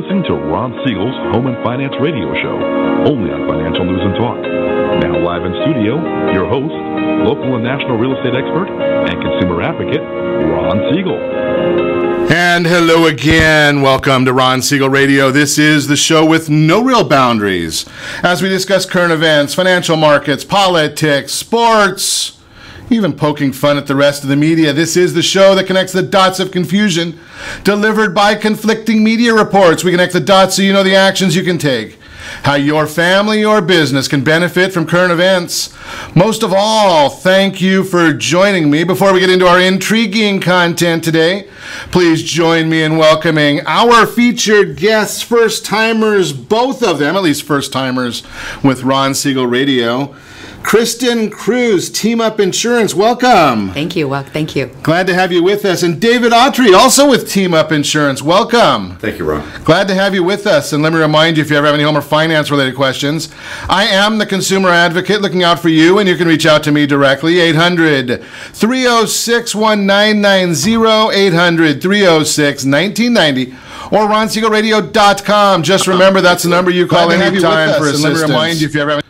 listening to Ron Siegel's Home and Finance Radio Show, only on Financial News and Talk. Now live in studio, your host, local and national real estate expert and consumer advocate, Ron Siegel. And hello again. Welcome to Ron Siegel Radio. This is the show with no real boundaries as we discuss current events, financial markets, politics, sports, even poking fun at the rest of the media. This is the show that connects the dots of confusion delivered by conflicting media reports. We connect the dots so you know the actions you can take, how your family or business can benefit from current events. Most of all, thank you for joining me. Before we get into our intriguing content today, please join me in welcoming our featured guests, first-timers, both of them, at least first-timers with Ron Siegel Radio. Kristin, Kroeze, Team Up Insurance, welcome. Thank you. Well, thank you. Glad to have you with us. And David Autry, also with Team Up Insurance, welcome. Thank you, Ron. Glad to have you with us. And let me remind you, if you ever have any home or finance related questions, I am the consumer advocate looking out for you, and you can reach out to me directly, 800-306-1990, 800-306-1990. or ronsiegelradio.com. Just remember, that's the number you call anytime for assistance. And let me remind you, if you ever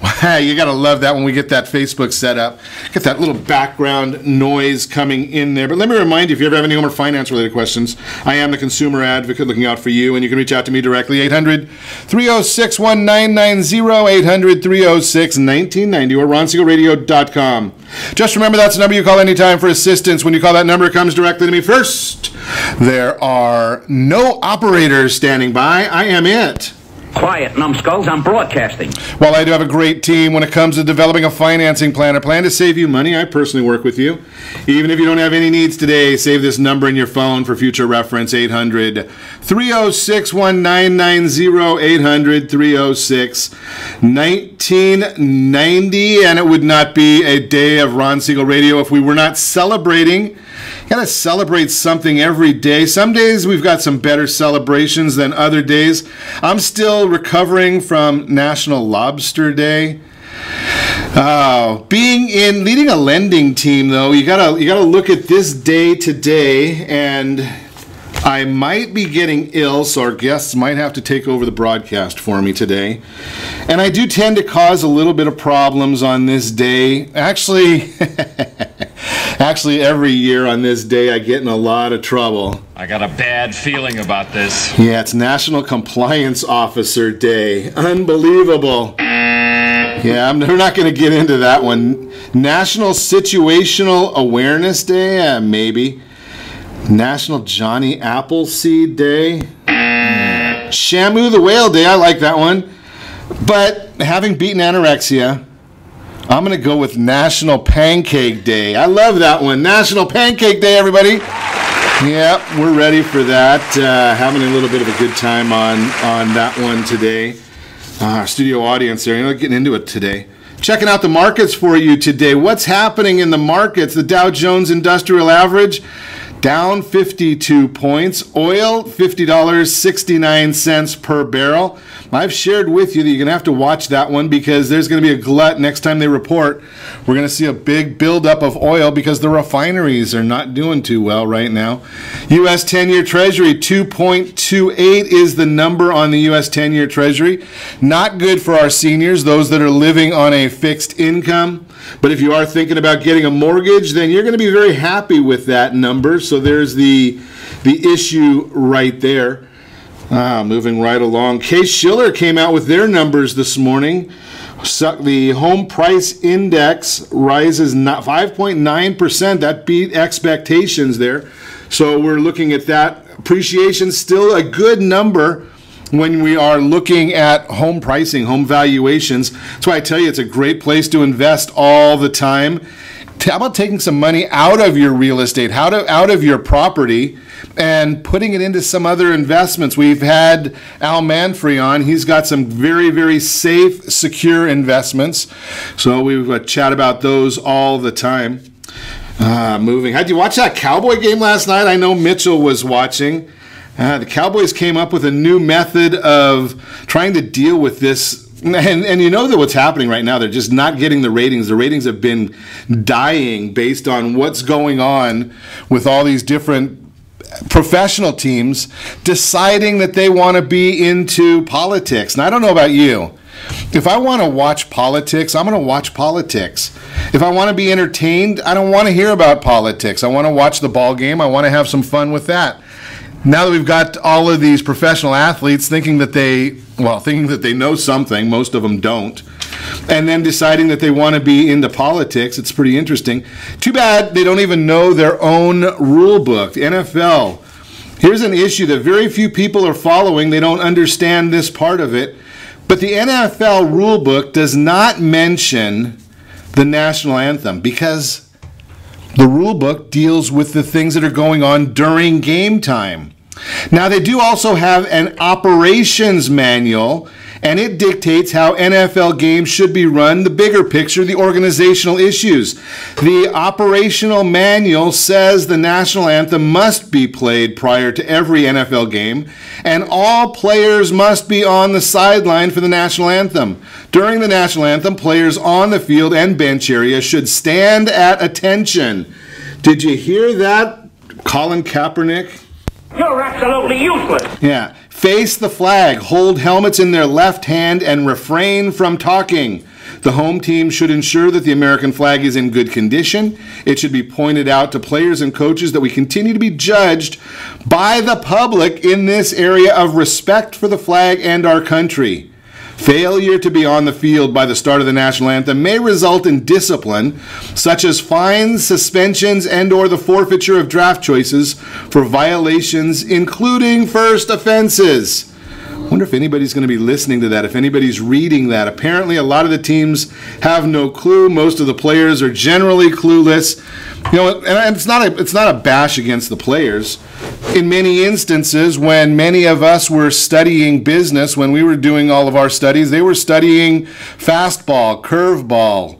have you got to love that when we get that Facebook set up. Get that little background noise coming in there. But let me remind you, if you ever have any home or finance related questions, I am the consumer advocate looking out for you, and you can reach out to me directly, 800-306-1990, 800-306-1990, or ronsiegelradio.com. Just remember, that's the number you call anytime for assistance. When you call that number, it comes directly to me. First, there are no operators standing by. I am it. Quiet, numbskulls, I'm broadcasting. Well, I do have a great team when it comes to developing a financing plan, a plan to save you money. I personally work with you. Even if you don't have any needs today, save this number in your phone for future reference, 800-306-1990, 800-306-1990. And it would not be a day of Ron Siegel Radio if we were not celebrating. You gotta celebrate something every day. Some days we've got some better celebrations than other days. I'm still recovering from National Lobster Day. Leading a lending team, though, you gotta look at this day today, and I might be getting ill, so our guests might have to take over the broadcast for me today. And I do tend to cause a little bit of problems on this day. Actually, every year on this day, I get in a lot of trouble. I got a bad feeling about this. Yeah, it's National Compliance Officer Day. Unbelievable. Yeah, we're not going to get into that one. National Situational Awareness Day, maybe. National Johnny Appleseed Day. Shamu the Whale Day, I like that one. But having beaten anorexia, I'm going to go with National Pancake Day. I love that one. National Pancake Day, everybody. Yeah, we're ready for that. Having a little bit of a good time on that one today. Our studio audience there, getting into it today. Checking out the markets for you today. What's happening in the markets? The Dow Jones Industrial Average down 52 points. Oil, $50.69 per barrel. I've shared with you that you're going to have to watch that one because there's going to be a glut next time they report. We're going to see a big buildup of oil because the refineries are not doing too well right now. U.S. 10-year Treasury, 2.28 is the number on the U.S. 10-year Treasury. Not good for our seniors, those that are living on a fixed income. But if you are thinking about getting a mortgage, then you're going to be very happy with that number. So there's the issue right there. Moving right along. Case-Shiller came out with their numbers this morning. The home price index rises 5.9%. That beat expectations there. So we're looking at that. Appreciation still a good number when we are looking at home pricing, home valuations. That's why I tell you it's a great place to invest all the time. How about taking some money out of your real estate, out of your property, and putting it into some other investments? We've had Al Manfrey on. He's got some very, very safe, secure investments. So we chat about those all the time. Moving. Did you watch that Cowboy game last night? I know Mitchell was watching. The Cowboys came up with a new method of trying to deal with this. And you know that what's happening right now, they're just not getting the ratings. The ratings have been dying based on what's going on with all these different professional teams deciding that they want to be into politics. And I don't know about you. If I want to watch politics, I'm going to watch politics. If I want to be entertained, I don't want to hear about politics. I want to watch the ball game. I want to have some fun with that. Now that we've got all of these professional athletes thinking that they know something, most of them don't, and then deciding that they want to be into politics, it's pretty interesting. Too bad they don't even know their own rule book. The NFL, here's an issue that very few people are following. They don't understand this part of it. But the NFL rule book does not mention the national anthem because the rule book deals with the things that are going on during game time. Now, they do also have an operations manual, and it dictates how NFL games should be run, the bigger picture, the organizational issues. The operational manual says the national anthem must be played prior to every NFL game, and all players must be on the sideline for the national anthem. During the national anthem, players on the field and bench area should stand at attention. Did you hear that, Colin Kaepernick? You're absolutely useless. Yeah. Face the flag, hold helmets in their left hand, and refrain from talking. The home team should ensure that the American flag is in good condition. It should be pointed out to players and coaches that we continue to be judged by the public in this area of respect for the flag and our country. Failure to be on the field by the start of the national anthem may result in discipline, such as fines, suspensions, and/or the forfeiture of draft choices for violations, including first offenses. I wonder if anybody's going to be listening to that, if anybody's reading that. Apparently, a lot of the teams have no clue. Most of the players are generally clueless. You know, and it's not a bash against the players. In many instances, when many of us were studying business, when we were doing all of our studies, they were studying fastball, curveball,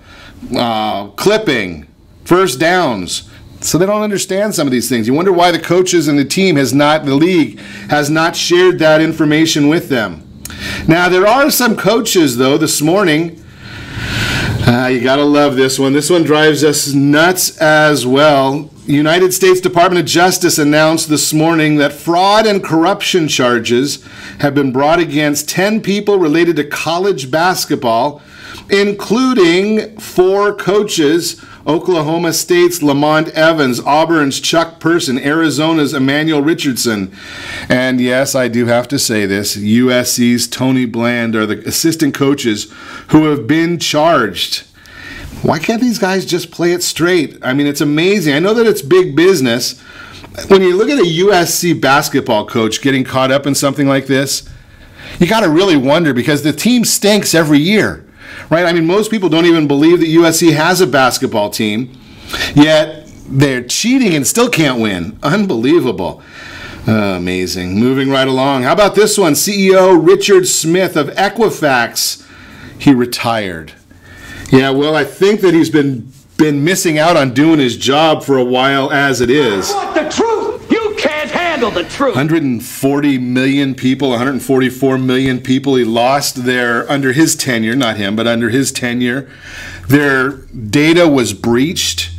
clipping, first downs. So they don't understand some of these things. You wonder why the coaches and the league has not shared that information with them. Now, there are some coaches, though, this morning. You gotta love this one. This one drives us nuts as well. United States Department of Justice announced this morning that fraud and corruption charges have been brought against 10 people related to college basketball, including 4 coaches: Oklahoma State's Lamont Evans, Auburn's Chuck Person, Arizona's Emmanuel Richardson. And yes, I do have to say this, USC's Tony Bland are the assistant coaches who have been charged. Why can't these guys just play it straight? I mean, it's amazing. I know that it's big business. When you look at a USC basketball coach getting caught up in something like this, you got to really wonder, because the team stinks every year, right? I mean, most people don't even believe that USC has a basketball team, yet they're cheating and still can't win. Unbelievable. Amazing. Moving right along. How about this one? CEO Richard Smith of Equifax, he retired. Yeah, well, I think that he's been missing out on doing his job for a while as it is. I want the truth. You can't handle the truth. 140 million people, 144 million people he lost under his tenure, not him, but under his tenure. Their data was breached.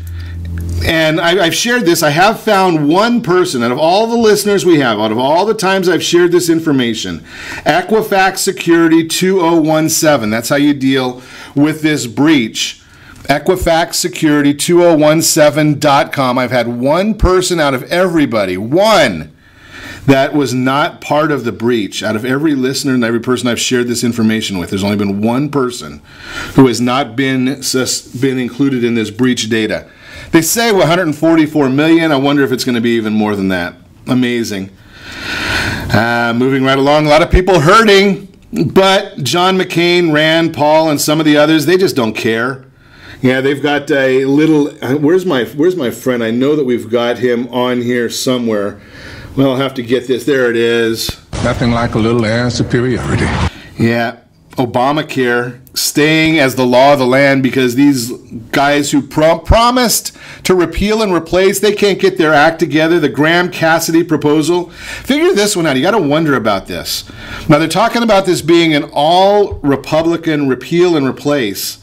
And I've shared this. I have found one person out of all the listeners we have, out of all the times I've shared this information, Equifax Security 2017. That's how you deal with this breach. Equifax Security 2017.com. I've had one person out of everybody, one, that was not part of the breach. Out of every listener and every person I've shared this information with, there's only been one person who has not been included in this breach data. They say 144 million. I wonder if it's going to be even more than that. Amazing. Moving right along, a lot of people hurting, but John McCain, Rand Paul, and some of the others, they just don't care. Yeah, they've got a little. Where's my friend? I know that we've got him on here somewhere. Well, I'll have to get this. There it is. Nothing like a little air superiority. Yeah. Obamacare staying as the law of the land because these guys who promised to repeal and replace, they can't get their act together. The Graham-Cassidy proposal. Figure this one out. You got to wonder about this. Now, they're talking about this being an all-Republican repeal and replace,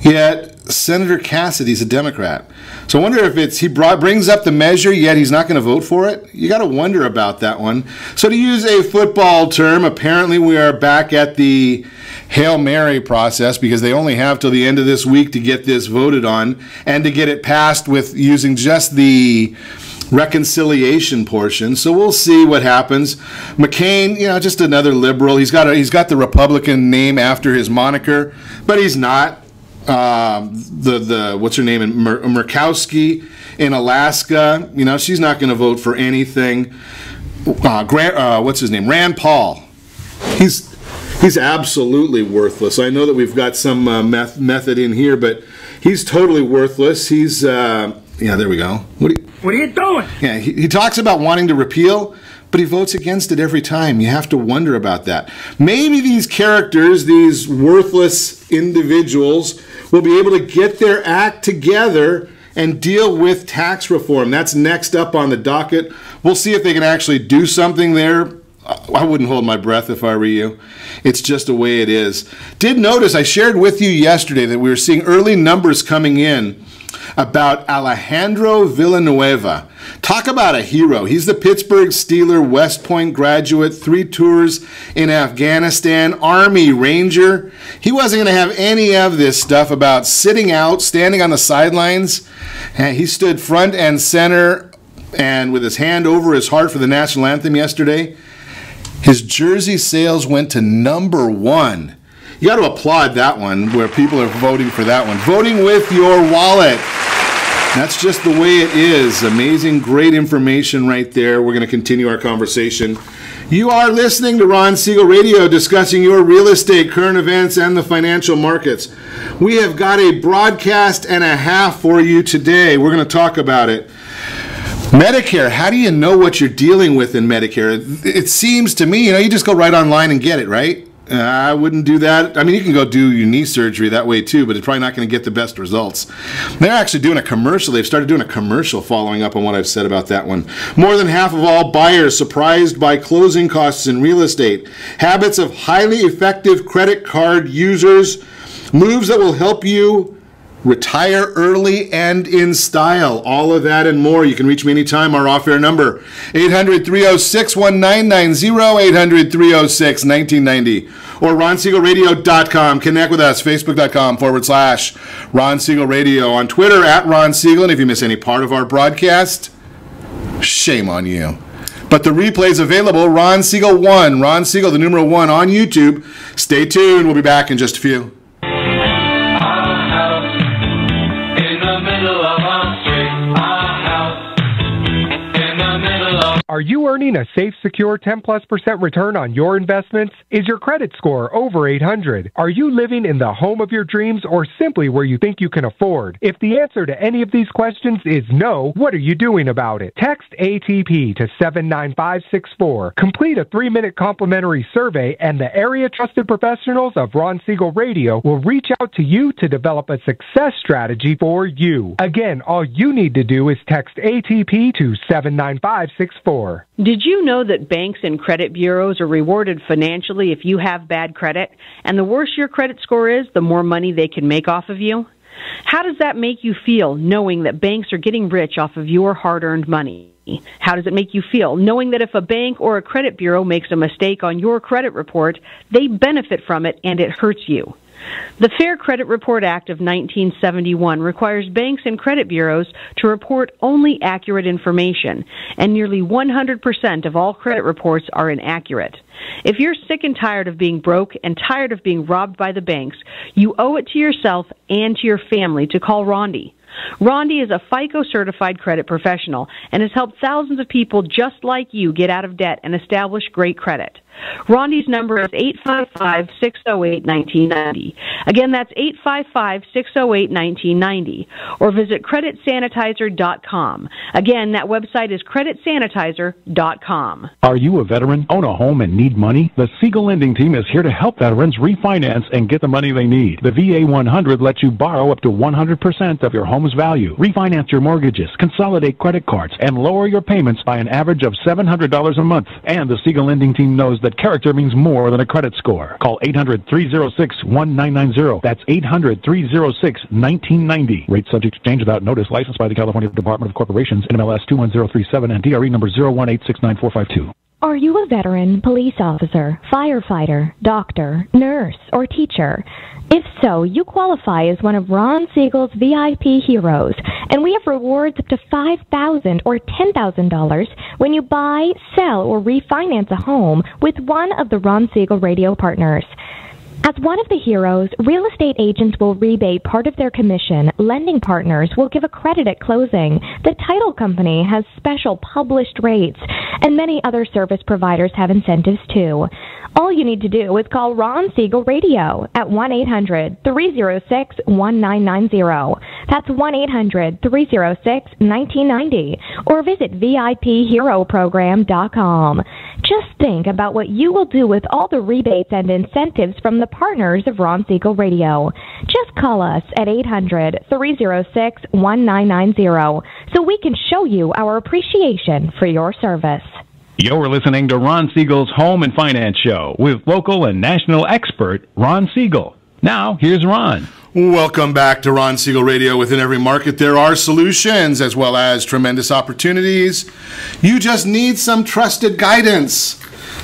yet Senator Cassidy's a Democrat. So I wonder if he brings up the measure, yet he's not going to vote for it. You got to wonder about that one. So to use a football term, apparently we are back at the Hail Mary process because they only have till the end of this week to get this voted on and to get it passed with using just the reconciliation portion. So we'll see what happens. McCain, just another liberal. He's got the Republican name after his moniker, but he's not. What's her name in Murkowski in Alaska, she's not going to vote for anything. What's his name? Rand Paul. He's absolutely worthless. I know that we've got some method in here, but he's totally worthless. He's there we go. What are you doing? Yeah, he talks about wanting to repeal, but he votes against it every time. You have to wonder about that. Maybe these characters, these worthless individuals, will be able to get their act together and deal with tax reform. That's next up on the docket. We'll see if they can actually do something there. I wouldn't hold my breath if I were you. It's just the way it is. Did notice, I shared with you yesterday that we were seeing early numbers coming in about Alejandro Villanueva. Talk about a hero. He's the Pittsburgh Steelers West Point graduate, 3 tours in Afghanistan, Army Ranger. He wasn't going to have any of this stuff about sitting out, standing on the sidelines. And he stood front and center and with his hand over his heart for the national anthem yesterday. His jersey sales went to #1. You got to applaud that one, where people are voting for that one. Voting with your wallet. That's just the way it is. Amazing, great information right there. We're going to continue our conversation. You are listening to Ron Siegel Radio, discussing your real estate, current events, and the financial markets. We have got a broadcast and a half for you today. We're going to talk about it. Medicare, how do you know what you're dealing with in Medicare? It seems to me, you just go right online and get it, right? I wouldn't do that. I mean, you can go do your knee surgery that way too, but it's probably not going to get the best results. They're actually doing a commercial. They've started doing a commercial following up on what I've said about that one. More than half of all buyers surprised by closing costs in real estate. Habits of highly effective credit card users. Moves that will help you retire early and in style. All of that and more. You can reach me anytime. Our off-air number, 800-306-1990, 800-306-1990, or RonSiegelRadio.com. Connect with us, Facebook.com/Ron Siegel Radio. On Twitter, @Ron Siegel. And if you miss any part of our broadcast, shame on you. But the replay is available, Ron Siegel 1, Ron Siegel, the numeral 1, on YouTube. Stay tuned. We'll be back in just a few. Are you earning a safe, secure 10+% return on your investments? Is your credit score over 800? Are you living in the home of your dreams or simply where you think you can afford? If the answer to any of these questions is no, what are you doing about it? Text ATP to 79564. Complete a 3-minute complimentary survey and the area trusted professionals of Ron Siegel Radio will reach out to you to develop a success strategy for you. Again, all you need to do is text ATP to 79564. Did you know that banks and credit bureaus are rewarded financially if you have bad credit? And the worse your credit score is, the more money they can make off of you? How does that make you feel, knowing that banks are getting rich off of your hard-earned money? How does it make you feel, knowing that if a bank or a credit bureau makes a mistake on your credit report, they benefit from it and it hurts you? The Fair Credit Report Act of 1971 requires banks and credit bureaus to report only accurate information, and nearly 100% of all credit reports are inaccurate. If you're sick and tired of being broke and tired of being robbed by the banks, you owe it to yourself and to your family to call Rondi. Rondi is a FICO-certified credit professional and has helped thousands of people just like you get out of debt and establish great credit. Rondi's number is 855-608-1990. Again, that's 855-608-1990. Or visit creditsanitizer.com. Again, that website is creditsanitizer.com. Are you a veteran, own a home, and need money? The Siegel Lending Team is here to help veterans refinance and get the money they need. The VA 100 lets you borrow up to 100% of your home's value, refinance your mortgages, consolidate credit cards, and lower your payments by an average of $700 a month. And the Siegel Lending Team knows that character means more than a credit score. Call 800-306-1990. That's 800-306-1990. Rates subject to change without notice. Licensed by the California Department of Corporations, NMLS 21037, and DRE number 018694552. Are you a veteran, police officer, firefighter, doctor, nurse, or teacher? If so, you qualify as one of Ron Siegel's VIP heroes, and we have rewards up to $5,000 or $10,000 when you buy, sell, or refinance a home with one of the Ron Siegel radio partners. As one of the heroes, real estate agents will rebate part of their commission. Lending partners will give a credit at closing. The title company has special published rates, and many other service providers have incentives too. All you need to do is call Ron Siegel Radio at 1-800-306-1990. That's 1-800-306-1990. Or visit VIPHeroProgram.com. Just think about what you will do with all the rebates and incentives from the partners of Ron Siegel Radio. Just call us at 800-306-1990 so we can show you our appreciation for your service. You're listening to Ron Siegel's Home and Finance Show with local and national expert Ron Siegel. Now, here's Ron. Welcome back to Ron Siegel Radio. Within every market, there are solutions as well as tremendous opportunities. You just need some trusted guidance.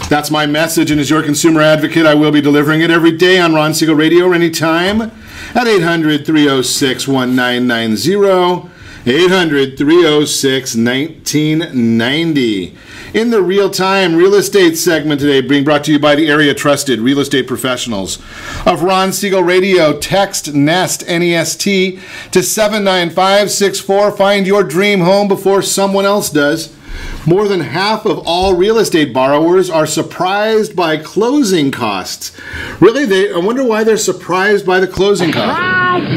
That's my message, and as your consumer advocate, I will be delivering it every day on Ron Siegel Radio or anytime at 800-306-1990, 800-306-1990. In the real-time real estate segment today, being brought to you by the area trusted real estate professionals of Ron Siegel Radio. Text NEST, N-E-S-T, to 79564. Find your dream home before someone else does. More than half of all real estate borrowers are surprised by closing costs. Really? I wonder why they're surprised by the closing costs.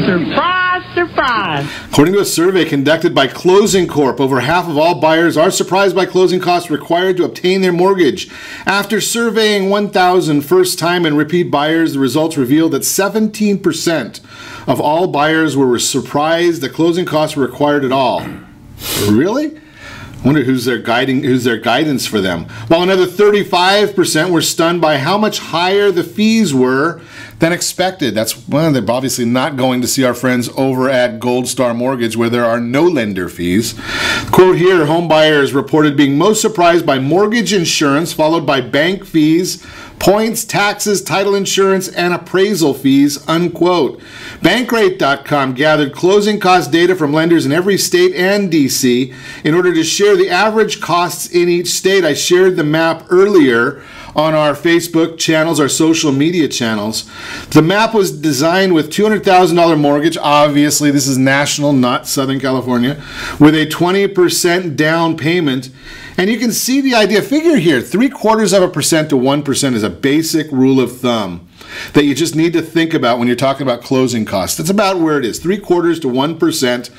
Surprise, surprise. According to a survey conducted by Closing Corp, over half of all buyers are surprised by closing costs required to obtain their mortgage. After surveying 1,000 first-time and repeat buyers, the results revealed that 17% of all buyers were surprised that closing costs were required at all. Really? I wonder who's their guidance for them. While another 35% were stunned by how much higher the fees were than expected. That's well, they're obviously not going to see our friends over at Gold Star Mortgage where there are no lender fees. Quote here, home buyers reported being most surprised by mortgage insurance, followed by bank fees, points, taxes, title insurance, and appraisal fees, unquote. Bankrate.com gathered closing cost data from lenders in every state and D.C. in order to share the average costs in each state. I shared the map earlier on our Facebook channels, our social media channels. The map was designed with $200,000 mortgage. Obviously, this is national, not Southern California, with a 20% down payment. And you can see the idea. Figure here, 0.75% to 1% is a basic rule of thumb that you just need to think about when you're talking about closing costs. That's about where it is, 0.75% to 1%.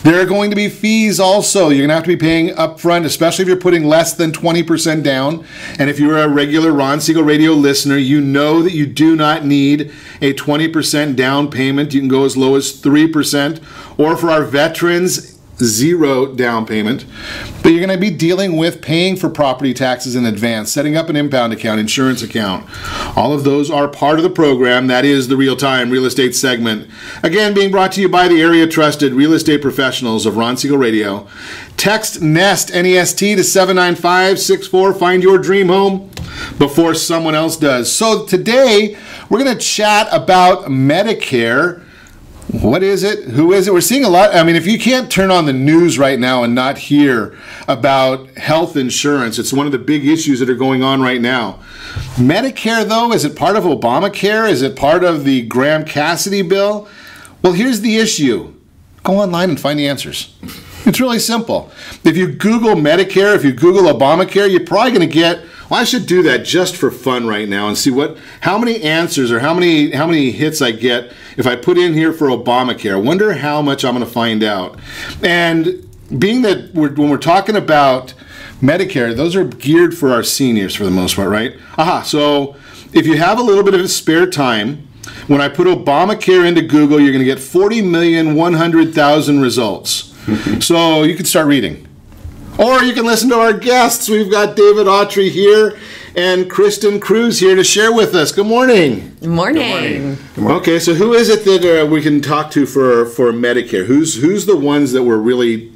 There are going to be fees also. You're going to have to be paying upfront, especially if you're putting less than 20% down. And if you're a regular Ron Siegel Radio listener, you know that you do not need a 20% down payment. You can go as low as 3%. Or for our veterans, 0 down payment. But you're going to be dealing with paying for property taxes in advance, setting up an impound account, insurance account. All of those are part of the program. That is the real-time real estate segment. Again, being brought to you by the area trusted real estate professionals of Ron Siegel Radio. Text NEST, N-E-S-T, to 79564. Find your dream home before someone else does. So today, we're going to chat about Medicare. What is it? Who is it? We're seeing a lot. I mean, if you can't turn on the news right now and not hear about health insurance, it's one of the big issues that are going on right now. Medicare, though, is it part of Obamacare? Is it part of the Graham-Cassidy bill? Well, here's the issue. Go online and find the answers. It's really simple. If you Google Medicare, if you Google Obamacare, you're probably going to get, well, I should do that just for fun right now and see how many answers or how many hits I get if I put in here for Obamacare. I wonder how much I'm going to find out. And being that when we're talking about Medicare, those are geared for our seniors for the most part, right? So if you have a little bit of spare time, when I put Obamacare into Google, you're going to get 40,100,000 results. So you can start reading. Or you can listen to our guests. We've got David Autry here, and Kristin Kroeze here to share with us. Good morning. Morning. Okay, so who is it that we can talk to for Medicare? Who's the ones that we're really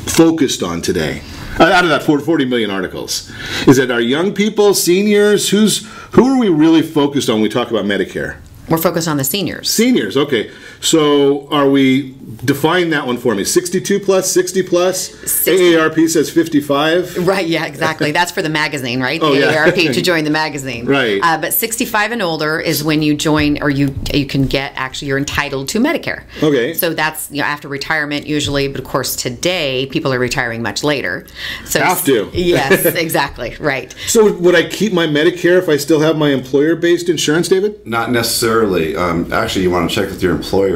focused on today? Out of that 40 million articles, is it our young people, seniors? Who are we really focused on when we talk about Medicare? We're focused on the seniors. Seniors, okay. So are we, define that one for me, 62 plus, 60 plus? AARP says 55? Right, yeah, exactly. That's for the magazine, right? Oh, the yeah. AARP to join the magazine. Right. But 65 and older is when you join, or you can get, actually, you're entitled to Medicare. Okay. So that's, after retirement usually, but of course today, people are retiring much later. So Have to. Yes, exactly, right. So would I keep my Medicare if I still have my employer-based insurance, David? Not necessarily. Actually, you want to check with your employer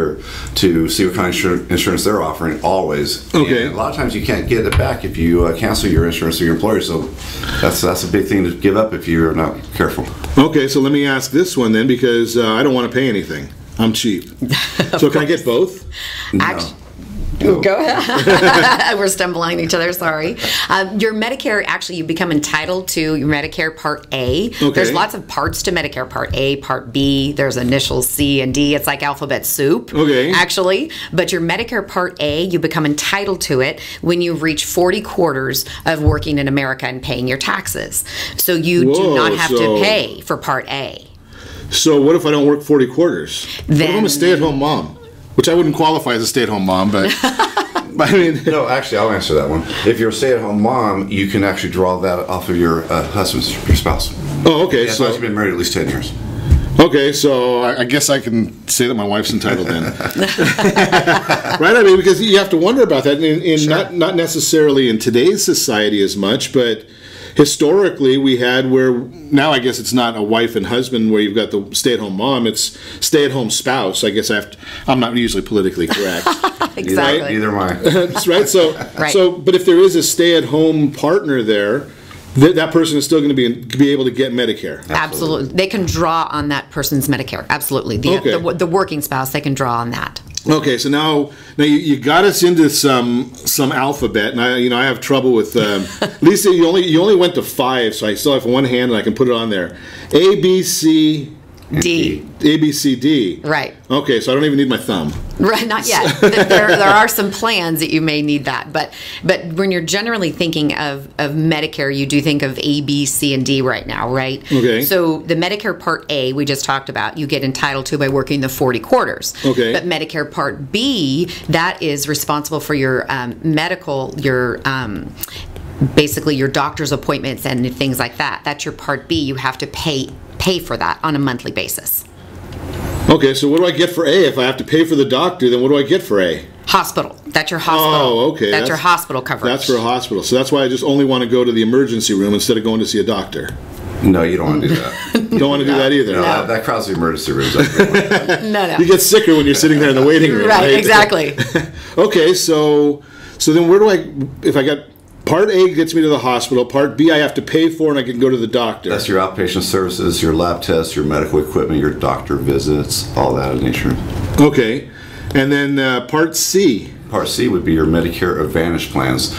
to see what kind of insurance they're offering always. Okay. And a lot of times you can't get it back if you cancel your insurance to your employer, so that's a big thing to give up if you're not careful. Okay, so let me ask this one then, because I don't want to pay anything. I'm cheap. So can I get both? No. Go ahead. We're stumbling each other, sorry. Your Medicare, actually, you become entitled to your Medicare Part A. Okay. There's lots of parts to Medicare Part A, Part B. There's initials C and D. It's like alphabet soup, actually. But your Medicare Part A, you become entitled to it when you reach 40 quarters of working in America and paying your taxes. So you do not have to pay for Part A. So what if I don't work 40 quarters? Then, what if I'm a stay-at-home mom? Which I wouldn't qualify as a stay-at-home mom, but I mean... No, actually, I'll answer that one. If you're a stay-at-home mom, you can actually draw that off of your husband's, your spouse. Oh, okay. As long as you've been married at least 10 years. Okay, so I guess I can say that my wife's entitled then. Right? I mean, because you have to wonder about that. Sure. Not necessarily in today's society as much, but... Historically, we had where, now I guess it's not a wife and husband where you've got the stay-at-home mom, it's stay-at-home spouse. I guess I'm not usually politically correct. Exactly. Right? Neither am I. Right? So, but if there is a stay-at-home partner there, that person is still going to be able to get Medicare. Absolutely. They can draw on that person's Medicare. Absolutely. The working spouse, they can draw on that. Okay, so now you got us into some alphabet, and I have trouble with. Lisa, you only went to 5, so I still have one hand and I can put it on there. A, B, C, D. A, B, C, D. Right. Okay, so I don't even need my thumb. Right, not yet. there are some plans that you may need that, but when you're generally thinking of Medicare, you do think of A, B, C, and D right now, right? Okay. So the Medicare Part A we just talked about, you get entitled to by working the 40 quarters. Okay. But Medicare Part B, that is responsible for your basically your doctor's appointments and things like that. That's your Part B. You have to pay for that on a monthly basis. Okay, so what do I get for A? If I have to pay for the doctor, then what do I get for A? Hospital. That's your hospital. Oh, okay. That's your hospital coverage. That's for a hospital. So that's why I just only want to go to the emergency room instead of going to see a doctor. No, you don't want to do that. Don't want to do that either. No, that crowds the emergency rooms. No. You get sicker when you're sitting there in the waiting room. Right, exactly. Okay, so then where do if I got... Part A gets me to the hospital. Part B I have to pay for, and I can go to the doctor. That's your outpatient services, your lab tests, your medical equipment, your doctor visits, all that of nature. Okay. And then Part C. Part C would be your Medicare Advantage plans.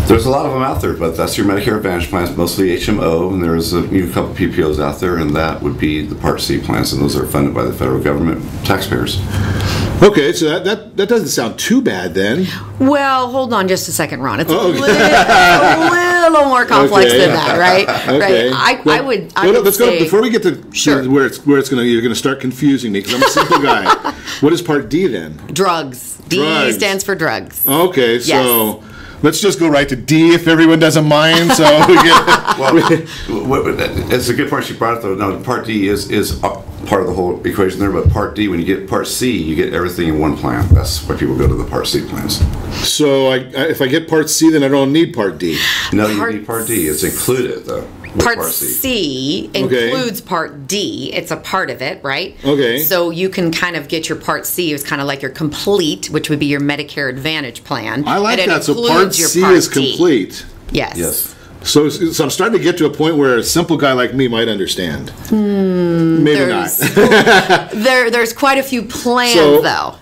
There's a lot of them out there, but that's your Medicare Advantage plans, mostly HMO, and there's a couple PPOs out there, and that would be the Part C plans, and those are funded by the federal government, taxpayers. Okay, so that doesn't sound too bad then. Well, hold on just a second, Ron. It's a little more complex than that, right? Okay. Right. Well, I would let's say, go before we get to where you're gonna start confusing me because I'm a simple guy. What is Part D then? Drugs. D stands for drugs. Okay, so. Yes. Let's just go right to D if everyone doesn't mind. So we get. It's a good point you brought up, though. No, Part D is part of the whole equation there, but Part D, when you get Part C, you get everything in one plan. That's why people go to the Part C plans. So if I get Part C, then I don't need Part D. No, you need Part D. It's included, though. Part C includes Part D. It's a part of it, right? Okay. So you can kind of get your Part C. It's kind of like your complete, which would be your Medicare Advantage plan. I like that. So Part C is complete. Yes. So I'm starting to get to a point where a simple guy like me might understand. Maybe not. There's quite a few plans, though.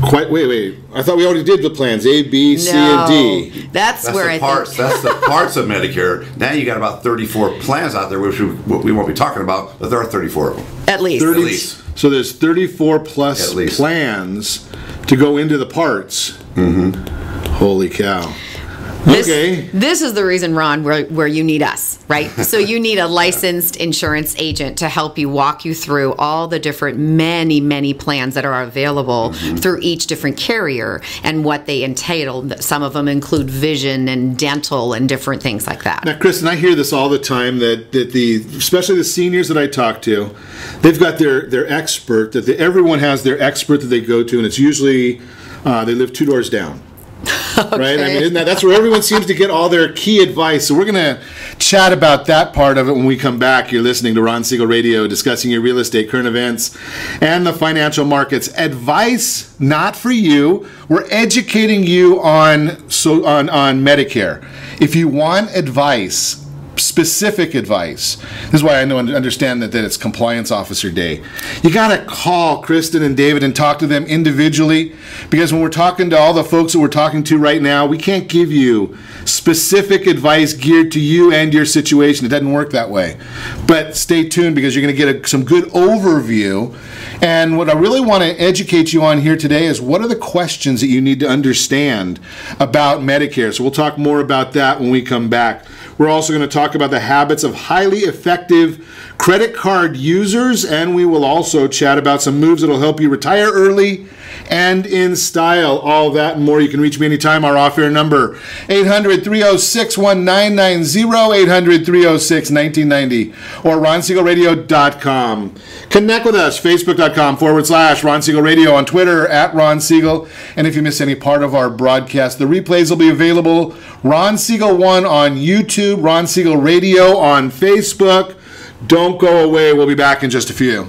Wait. I thought we already did the plans, A, B, C, and D. That's where I think. That's the parts of Medicare. Now you got about 34 plans out there, which we won't be talking about, but there are 34 of them. At least. So there's 34 plus plans to go into the parts. Mm-hmm. Holy cow. This is the reason, Ron, where you need us, right? So you need a licensed insurance agent to help you walk you through all the different many plans that are available through each different carrier and what they entail. Some of them include vision and dental and different things like that. Now, Kristin, I hear this all the time that especially the seniors that I talk to, they've got their expert, everyone has their expert that they go to, and it's usually they live 2 doors down. Okay. Right? I mean, that's where everyone seems to get all their key advice. So we're going to chat about that part of it when we come back. You're listening to Ron Siegel Radio, discussing your real estate, current events, and the financial markets. Advice not for you. We're educating you on Medicare. If you want advice, specific advice. This is why I understand that it's Compliance Officer Day. You got to call Kristin and David and talk to them individually, because when we're talking to all the folks that we're talking to right now, we can't give you specific advice geared to you and your situation. It doesn't work that way. But stay tuned, because you're going to get some good overview. And what I really want to educate you on here today is what are the questions that you need to understand about Medicare. So we'll talk more about that when we come back. We're also going to talk about the habits of highly effective credit card users, and we will also chat about some moves that will help you retire early and in style. All that and more. You can reach me anytime. Our off-air number, 800-306-1990, 800-306-1990, or RonSiegelRadio.com. Connect with us, Facebook.com/Ron Siegel Radio, on Twitter @Ron Siegel. And if you miss any part of our broadcast, the replays will be available. Ron Siegel 1 on YouTube, Ron Siegel Radio on Facebook. Don't go away. We'll be back in just a few.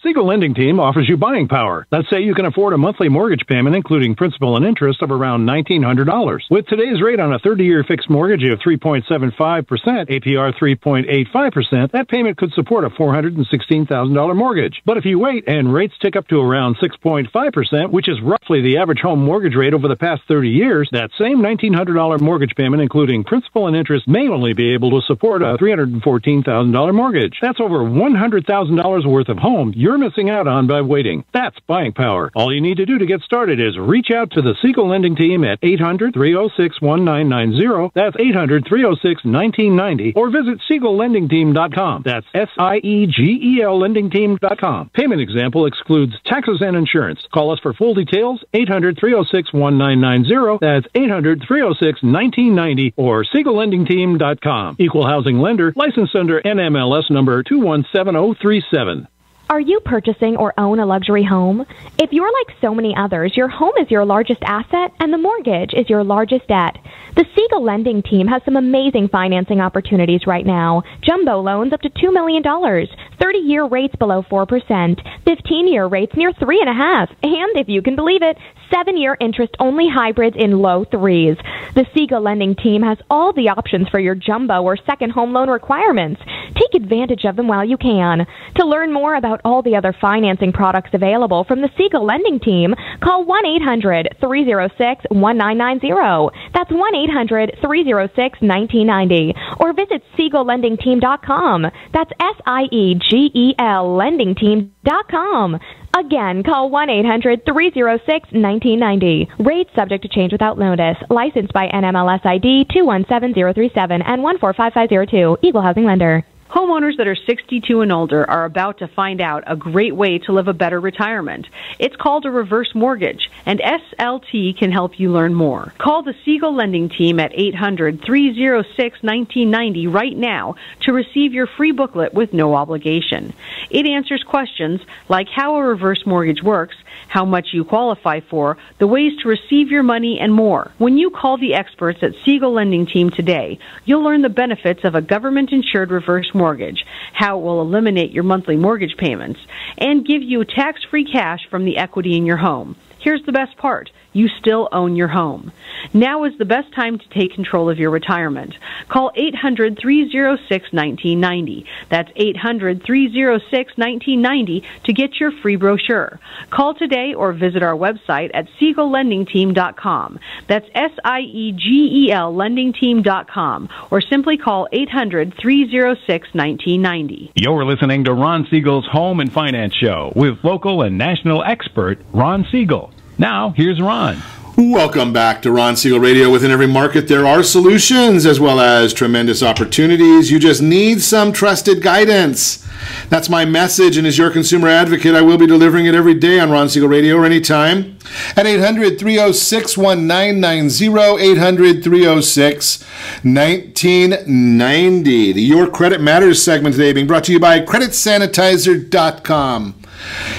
Siegel Lending Team offers you buying power. Let's say you can afford a monthly mortgage payment, including principal and interest, of around $1,900. With today's rate on a 30-year fixed mortgage of 3.75%, APR 3.85%, that payment could support a $416,000 mortgage. But if you wait and rates tick up to around 6.5%, which is roughly the average home mortgage rate over the past 30 years, that same $1,900 mortgage payment, including principal and interest, may only be able to support a $314,000 mortgage. That's over $100,000 worth of home you're missing out on by waiting. That's buying power. All you need to do to get started is reach out to the Siegel Lending Team at 800-306-1990. That's 800-306-1990. Or visit SiegelLendingTeam.com. That's SIEGEL LendingTeam.com. Payment example excludes taxes and insurance. Call us for full details, 800-306-1990. That's 800-306-1990 or SiegelLendingTeam.com. Equal housing lender, licensed under NMLS number 217037. Are you purchasing or own a luxury home? If you're like so many others, your home is your largest asset and the mortgage is your largest debt. The Siegel Lending Team has some amazing financing opportunities right now. Jumbo loans up to $2 million, 30-year rates below 4%, 15-year rates near 3.5%, and if you can believe it, 7-year interest-only hybrids in low 3s. The Siegel Lending Team has all the options for your jumbo or second home loan requirements. Take advantage of them while you can. To learn more about all the other financing products available from the Siegel Lending Team, call 1-800-306-1990. That's 1-800-306-1990. Or visit SiegelLendingTeam.com. That's SIEGEL LendingTeam.com. Again, call 1-800-306-1990. Rates subject to change without notice. Licensed by NMLS ID 217037 and 145502. Equal housing lender. Homeowners that are 62 and older are about to find out a great way to live a better retirement. It's called a reverse mortgage, and SLT can help you learn more. Call the Siegel Lending Team at 800-306-1990 right now to receive your free booklet with no obligation. It answers questions like how a reverse mortgage works, how much you qualify for, the ways to receive your money, and more. When you call the experts at Siegel Lending Team today, you'll learn the benefits of a government-insured reverse mortgage, how it will eliminate your monthly mortgage payments, and give you tax-free cash from the equity in your home. Here's the best part. You still own your home. Now is the best time to take control of your retirement. Call 800-306-1990. That's 800-306-1990 to get your free brochure. Call today or visit our website at SiegelLendingTeam.com. That's SIEGEL LendingTeam.com, or simply call 800-306-1990. You're listening to Ron Siegel's Home and Finance Show with local and national expert Ron Siegel. Now, here's Ron. Welcome back to Ron Siegel Radio. Within every market, there are solutions as well as tremendous opportunities. You just need some trusted guidance. That's my message, and as your consumer advocate, I will be delivering it every day on Ron Siegel Radio or anytime at 800-306-1990, 800-306-1990. The Your Credit Matters segment today being brought to you by CreditSanitizer.com.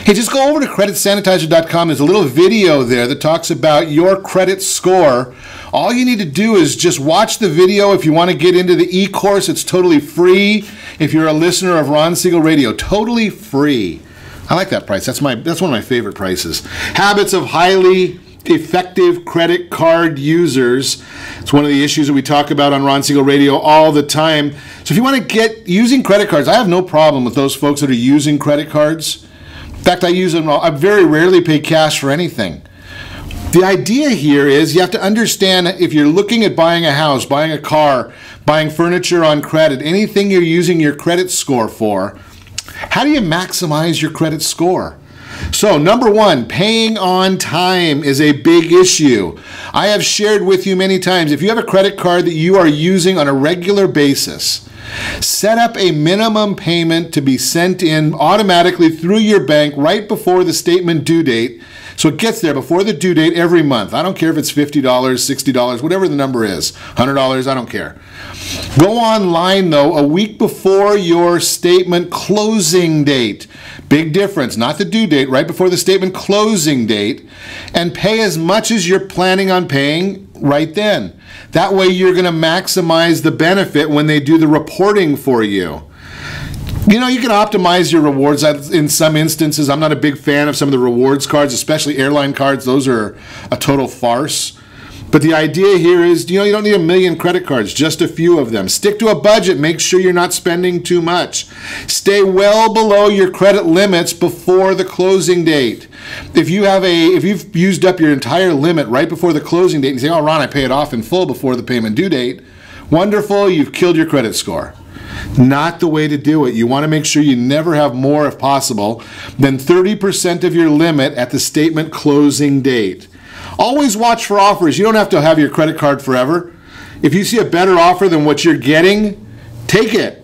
Hey, just go over to CreditSanitizer.com. There's a little video there that talks about your credit score. All you need to do is just watch the video. If you want to get into the e-course, it's totally free. If you're a listener of Ron Siegel Radio, totally free. I like that price. That's one of my favorite prices. Habits of highly effective credit card users. It's one of the issues that we talk about on Ron Siegel Radio all the time. So if you want to get using credit cards, I have no problem with those folks that are using credit cards. In fact, I use them. I very rarely pay cash for anything. The idea here is you have to understand if you're looking at buying a house, buying a car, buying furniture on credit, anything you're using your credit score for, how do you maximize your credit score? So, number one, paying on time is a big issue. I have shared with you many times, if you have a credit card that you are using on a regular basis, set up a minimum payment to be sent in automatically through your bank right before the statement due date. So it gets there before the due date every month. I don't care if it's $50, $60, whatever the number is, $100, I don't care. Go online, though, a week before your statement closing date. Big difference, not the due date, right before the statement closing date, and pay as much as you're planning on paying right then. That way you're going to maximize the benefit when they do the reporting for you. You know, you can optimize your rewards in some instances. I'm not a big fan of some of the rewards cards, especially airline cards. Those are a total farce. But the idea here is, you don't need a million credit cards, just a few of them. Stick to a budget. Make sure you're not spending too much. Stay well below your credit limits before the closing date. If you've used up your entire limit right before the closing date and you say, oh, Ron, I pay it off in full before the payment due date, wonderful, you've killed your credit score. Not the way to do it. You want to make sure you never have more, if possible, than 30% of your limit at the statement closing date. Always watch for offers. You don't have to have your credit card forever. If you see a better offer than what you're getting, take it.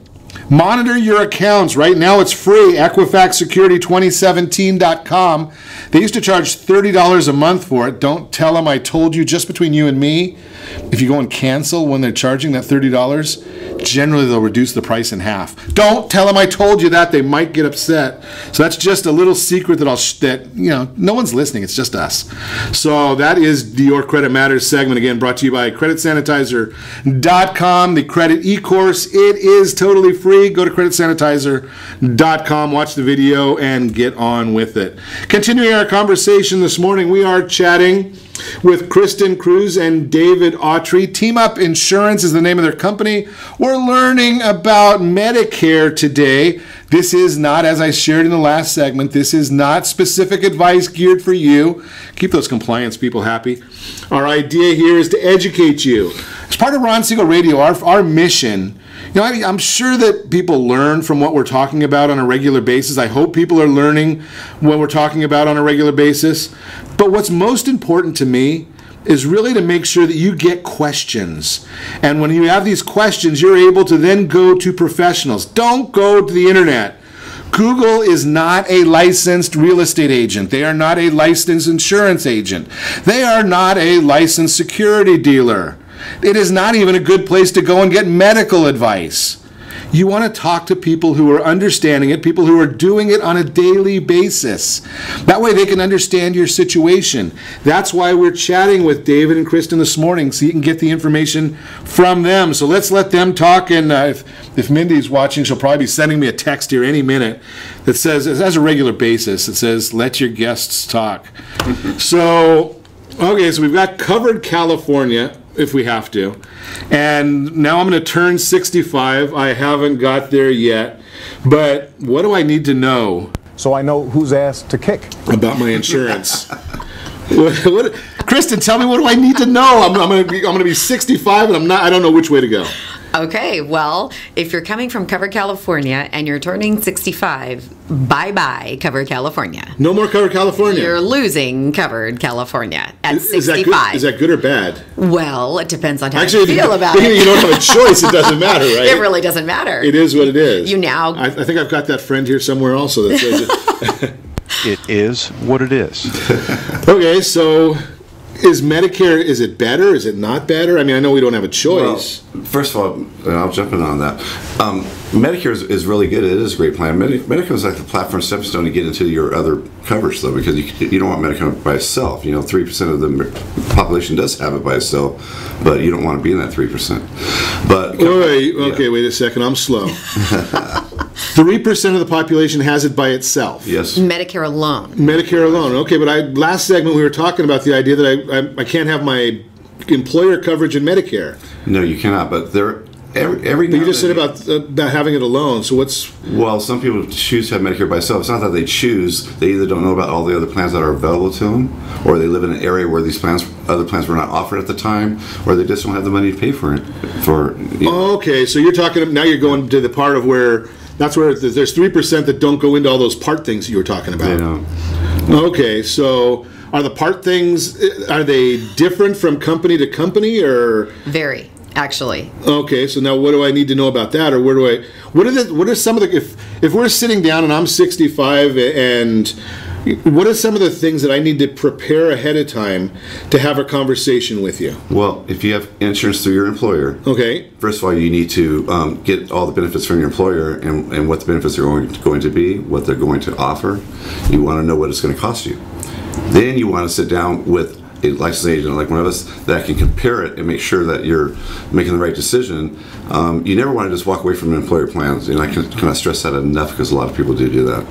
Monitor your accounts. Right now it's free. EquifaxSecurity2017.com. They used to charge $30 a month for it. Don't tell them I told you. Just between you and me, if you go and cancel when they're charging that $30, generally they'll reduce the price in half. Don't tell them I told you that. They might get upset. So that's just a little secret that no one's listening. It's just us. So that is the Your Credit Matters segment, again, brought to you by CreditSanitizer.com, the credit e-course. It is totally free. Go to CreditSanitizer.com, watch the video, and get on with it. Continuing our conversation this morning, we are chatting with Kristin, Kroeze, and David Autry. Team Up Insurance is the name of their company. We're learning about Medicare today. This is not, as I shared in the last segment, this is not specific advice geared for you. Keep those compliance people happy. Our idea here is to educate you. As part of Ron Siegel Radio, our mission, I'm sure that people learn from what we're talking about on a regular basis. I hope people are learning what we're talking about on a regular basis. But what's most important to me is really to make sure that you get questions. And when you have these questions, you're able to then go to professionals. Don't go to the internet. Google is not a licensed real estate agent. They are not a licensed insurance agent. They are not a licensed security dealer. It is not even a good place to go and get medical advice. You want to talk to people who are understanding it, people who are doing it on a daily basis. That way they can understand your situation. That's why we're chatting with David and Kristin this morning, so you can get the information from them. So let's let them talk. And if Mindy's watching, she'll probably be sending me a text here any minute that says, as a regular basis, it says, let your guests talk. So Okay, so we've got covered California if we have to. And now I'm going to turn 65. I haven't got there yet. But what do I need to know? So I know whose ass to kick. About my insurance. Kristin, tell me, what do I need to know? I'm going to be 65 and I don't know which way to go. Okay, well, if you're coming from Covered California and you're turning 65, bye-bye Covered California. No more Covered California. You're losing Covered California at 65. Is that good or bad? Well, it depends on how you feel about it. You don't have a choice. It doesn't matter, right? It really doesn't matter. It is what it is. You now... I think I've got that friend here somewhere also that says it. It is what it is. Okay, so... Is Medicare, is it better? Is it not better? I mean, I know we don't have a choice. Well, first of all, I'll jump in on that. Medicare is really good. It is a great plan. Medicare is like the platform stepping stone to get into your other coverage, though, because you don't want Medicare by itself. 3% of the population does have it by itself, but you don't want to be in that 3%. But wait a second. I'm slow. 3% of the population has it by itself. Yes. Medicare alone. Medicare alone. Okay, but last segment we were talking about the idea that I can't have my employer coverage in Medicare. No, you cannot. But every But you just said about having it alone. So what's... Well, some people choose to have Medicare by itself. It's not that they choose. They either don't know about all the other plans that are available to them, or they live in an area where these other plans were not offered at the time, or they just don't have the money to pay for it. Okay, so you're talking... Now you're going to the part of where... That's where there's 3% that don't go into all those part things you were talking about. They don't. Okay, so are the part things, are they different from company to company, or? Very, actually. Okay, so now what do I need to know about that, or what are some of the, if we're sitting down and I'm 65 and what are some of the things that I need to prepare ahead of time to have a conversation with you? Well, if you have insurance through your employer, okay. First of all, you need to get all the benefits from your employer and what the benefits are going to be, what they're going to offer. You want to know what it's going to cost you. Then you want to sit down with a licensed agent like one of us that can compare it and make sure that you're making the right decision. You never want to just walk away from employer plans, and I cannot stress that enough because a lot of people do that.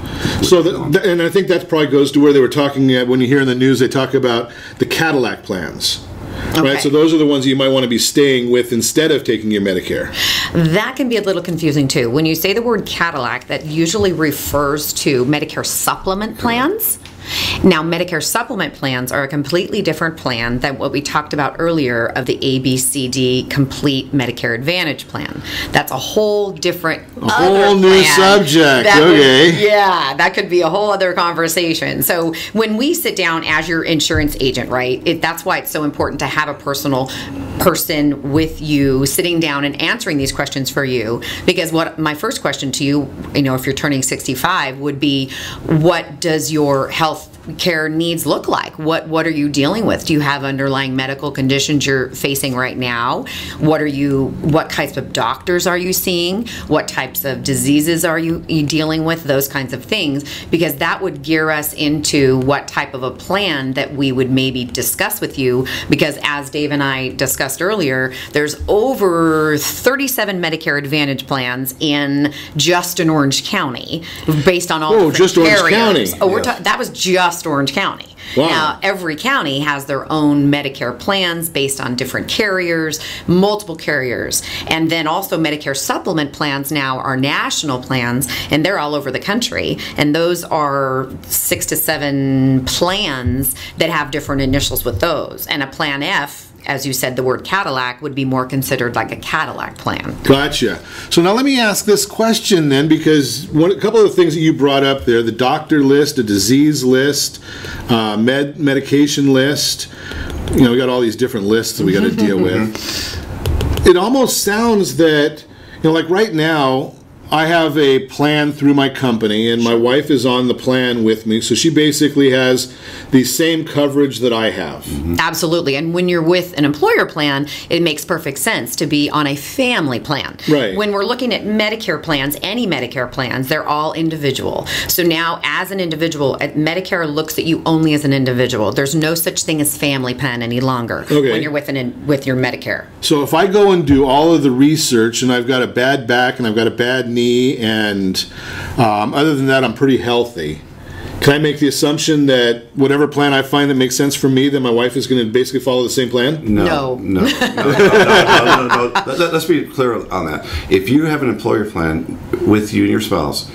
So, and I think that probably goes to where they were talking, when you hear in the news, they talk about the Cadillac plans. Okay. Right, so those are the ones you might want to be staying with instead of taking your Medicare. That can be a little confusing too. When you say the word Cadillac, that usually refers to Medicare supplement plans. Now, Medicare supplement plans are a completely different plan than what we talked about earlier of the ABCD Complete Medicare Advantage plan. That's a whole different, whole new subject. That could be a whole other conversation. So when we sit down as your insurance agent, right, that's why it's so important to have a personal person with you sitting down and answering these questions for you. Because what my first question to you, if you're turning 65, would be, what does your health care needs look like? What are you dealing with? Do you have underlying medical conditions you're facing right now? What types of doctors are you seeing? What types of diseases are you dealing with? Those kinds of things, because that would gear us into what type of a plan that we would maybe discuss with you, because as Dave and I discussed earlier, there's over 37 Medicare Advantage plans in just in Orange County based on all different just carriers. Orange County. That was just Orange County. Wow. Now, every county has their own Medicare plans based on different carriers, multiple carriers. And then also Medicare supplement plans now are national plans, and they're all over the country. And those are 6 to 7 plans that have different initials with those. And a Plan F, as you said, the word Cadillac would be more considered like a Cadillac plan. Gotcha. So now let me ask this question then, because a couple of the things that you brought up there, the doctor list, a disease list, medication list, we got all these different lists that we got to deal with. It almost sounds that, like right now, I have a plan through my company, and my wife is on the plan with me, so she basically has the same coverage that I have. Absolutely. And when you're with an employer plan, it makes perfect sense to be on a family plan. Right. When we're looking at Medicare plans, any Medicare plans, they're all individual. So now, as an individual, Medicare looks at you only as an individual. There's no such thing as family plan any longer when you're with your Medicare. So if I go and do all of the research, and I've got a bad back, and I've got a bad knee, and other than that, I'm pretty healthy. Can I make the assumption that whatever plan I find that makes sense for me, that my wife is going to basically follow the same plan? No. Let's be clear on that. If you have an employer plan with you and your spouse,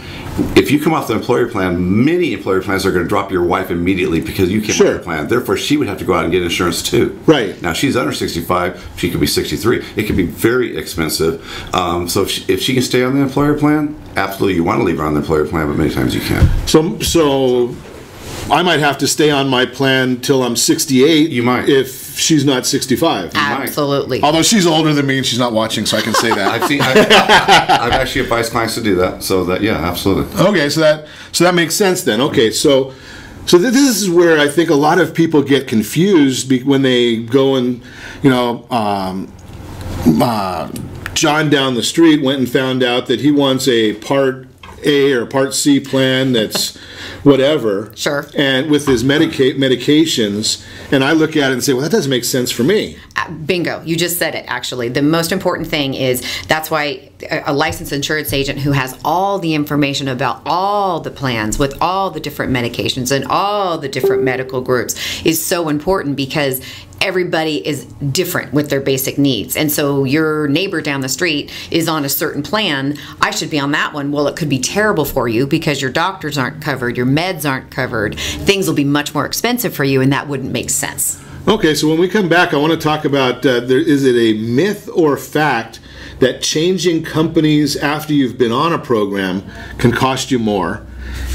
if you come off the employer plan, many employer plans are going to drop your wife immediately because you came off the plan. Therefore, she would have to go out and get insurance too. Right. Now, she's under 65. She could be 63. It could be very expensive. So if she can stay on the employer plan, absolutely, you want to leave her on the employer plan, but many times you can't. So I might have to stay on my plan till I'm 68. You might. If she's not 65. Absolutely. Although she's older than me and she's not watching, so I can say that. I've actually advised clients to do that. So that, yeah, absolutely. Okay, so that makes sense then. Okay, so this is where I think a lot of people get confused when they go and, John down the street went and found out that he wants a Part A or Part C plan that's whatever. Sure. And with his medications, and I look at it and say, well, that doesn't make sense for me. Bingo. You just said it, actually. The most important thing is that's why a licensed insurance agent who has all the information about all the plans with all the different medications and all the different medical groups is so important, because everybody is different with their basic needs. And so your neighbor down the street is on a certain plan. I should be on that one. Well, it could be terrible for you because your doctors aren't covered, your meds aren't covered. Things will be much more expensive for you, and that wouldn't make sense. Okay, so when we come back, I want to talk about, is it a myth or fact that changing companies after you've been on a program can cost you more?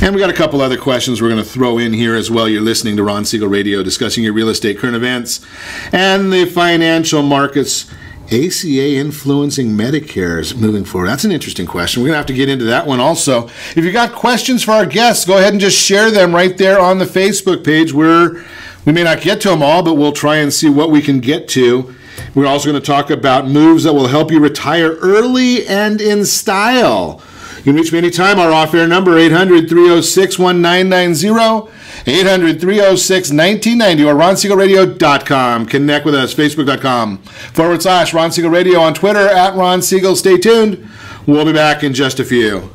And we got a couple other questions we're going to throw in here as well. You're listening to Ron Siegel Radio, discussing your real estate current events and the financial markets. ACA influencing Medicare's moving forward. That's an interesting question. We're going to have to get into that one also. If you got questions for our guests, go ahead and just share them right there on the Facebook page. We may not get to them all, but we'll try and see what we can get to. We're also going to talk about moves that will help you retire early and in style. You can reach me anytime. Our off-air number, 800-306-1990, 800-306-1990, or RonSiegelRadio.com. Connect with us, Facebook.com/Ron Siegel Radio, on Twitter, @Ron Siegel. Stay tuned. We'll be back in just a few.